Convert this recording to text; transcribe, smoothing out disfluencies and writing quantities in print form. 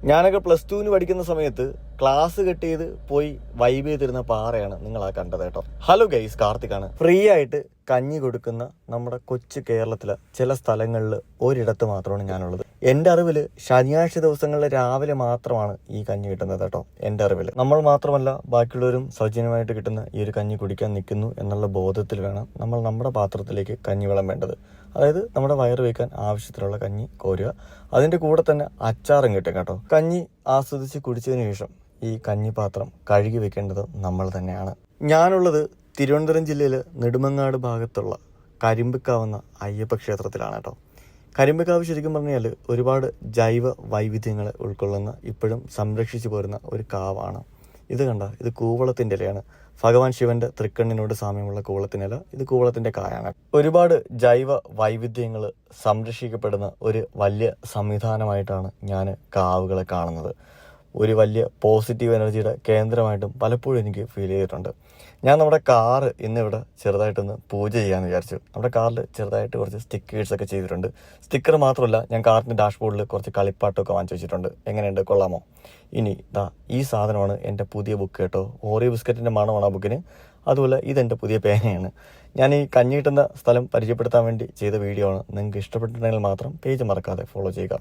ഞാനൊക്കെ +2 പഠിക്കുന്ന സമയത്ത് ക്ലാസ് കട്ട് ചെയ്ത് പോയി വൈബ് ചെയ്തിരുന്ന പാറയാണ് നിങ്ങൾ ആ കണ്ടത് കേട്ടോ. Hello guys, കാർത്തിക്കാണ്. ഫ്രീ ആയിട്ട് കഞ്ഞി കൊടുക്കുന്ന നമ്മുടെ കൊച്ചു കേരളത്തിലെ ചില സ്ഥലങ്ങളിൽ ഒരിടത്ത് മാത്രമാണ് ഞാനുള്ളത്. എൻ്റെ അറിവിൽ ശനിയാഴ്ച ദിവസങ്ങളിൽ രാവിലെ മാത്രമാണ് ഈ കഞ്ഞി കിട്ടുന്നത് കേട്ടോ. എൻ്റെ അറിവിൽ നമ്മൾ മാത്രമല്ല ബാക്കിയുള്ളവരും സൗജന്യമായിട്ട് കിട്ടുന്ന ഈ ഒരു കഞ്ഞി കുടിക്കാൻ നിൽക്കുന്നു എന്നുള്ള ബോധത്തിൽ വേണം നമ്മൾ നമ്മുടെ പാത്രത്തിലേക്ക് കഞ്ഞിവെള്ളം വേണ്ടത്. അതായത് നമ്മുടെ വയറ് വയ്ക്കാൻ ആവശ്യത്തിലുള്ള കഞ്ഞി കോരുക. അതിൻ്റെ കൂടെ തന്നെ അച്ചാറും കിട്ടും കേട്ടോ. കഞ്ഞി ആസ്വദിച്ച് കുടിച്ചതിന് ശേഷം ഈ കഞ്ഞിപ്പാത്രം കഴുകി വെക്കേണ്ടത് നമ്മൾ തന്നെയാണ്. ഞാനുള്ളത് തിരുവനന്തപുരം ജില്ലയിൽ നെടുമങ്ങാട് ഭാഗത്തുള്ള കരിമ്പിക്കാവുന്ന അയ്യപ്പ ക്ഷേത്രത്തിലാണ് കേട്ടോ. കരിമ്പിക്കാവ് ശരിക്കും പറഞ്ഞാൽ ഒരുപാട് ജൈവ വൈവിധ്യങ്ങൾ ഉൾക്കൊള്ളുന്ന ഇപ്പോഴും സംരക്ഷിച്ചു പോരുന്ന ഒരു കാവാണ്. ഇത് കണ്ട, ഇത് കൂവളത്തിൻ്റെ ഇലയാണ്. ഭഗവാൻ ശിവന്റെ തൃക്കണ്ണിനോട് സാമ്യമുള്ള കൂവളത്തിൻ്റെ ഇല, ഇത് കൂവളത്തിൻ്റെ കായാണ്. ഒരുപാട് ജൈവ വൈവിധ്യങ്ങൾ സംരക്ഷിക്കപ്പെടുന്ന ഒരു വലിയ സംവിധാനമായിട്ടാണ് ഞാൻ കാവുകളെ കാണുന്നത്. ഒരു വലിയ പോസിറ്റീവ് എനർജിയുടെ കേന്ദ്രമായിട്ടും പലപ്പോഴും എനിക്ക് ഫീൽ ചെയ്തിട്ടുണ്ട്. ഞാൻ നമ്മുടെ കാറ് ഇന്നിവിടെ ചെറുതായിട്ടൊന്ന് പൂജ ചെയ്യാമെന്ന് വിചാരിച്ചു. നമ്മുടെ കാറിൽ ചെറുതായിട്ട് കുറച്ച് സ്റ്റിക്കേഴ്സൊക്കെ ചെയ്തിട്ടുണ്ട്. സ്റ്റിക്കർ മാത്രമല്ല, ഞാൻ കാറിൻ്റെ ഡാഷ്ബോർഡിൽ കുറച്ച് കളിപ്പാട്ടമൊക്കെ വാങ്ങിച്ചു വെച്ചിട്ടുണ്ട്. എങ്ങനെയുണ്ട്, കൊള്ളാമോ? ഇനി ഈ സാധനമാണ് എൻ്റെ പുതിയ ബുക്ക് കേട്ടോ. ഓറിയോ ബിസ്ക്കറ്റിൻ്റെ മണമാണ് ആ ബുക്കിന്. അതുപോലെ ഇതെൻ്റെ പുതിയ പേനയാണ്. ഞാൻ ഈ കഞ്ഞി കിട്ടുന്ന സ്ഥലം പരിചയപ്പെടുത്താൻ വേണ്ടി ചെയ്ത വീഡിയോ ആണ്. നിങ്ങൾക്ക് ഇഷ്ടപ്പെട്ടിട്ടുണ്ടെങ്കിൽ മാത്രം പേജ് മറക്കാതെ ഫോളോ ചെയ്യുക.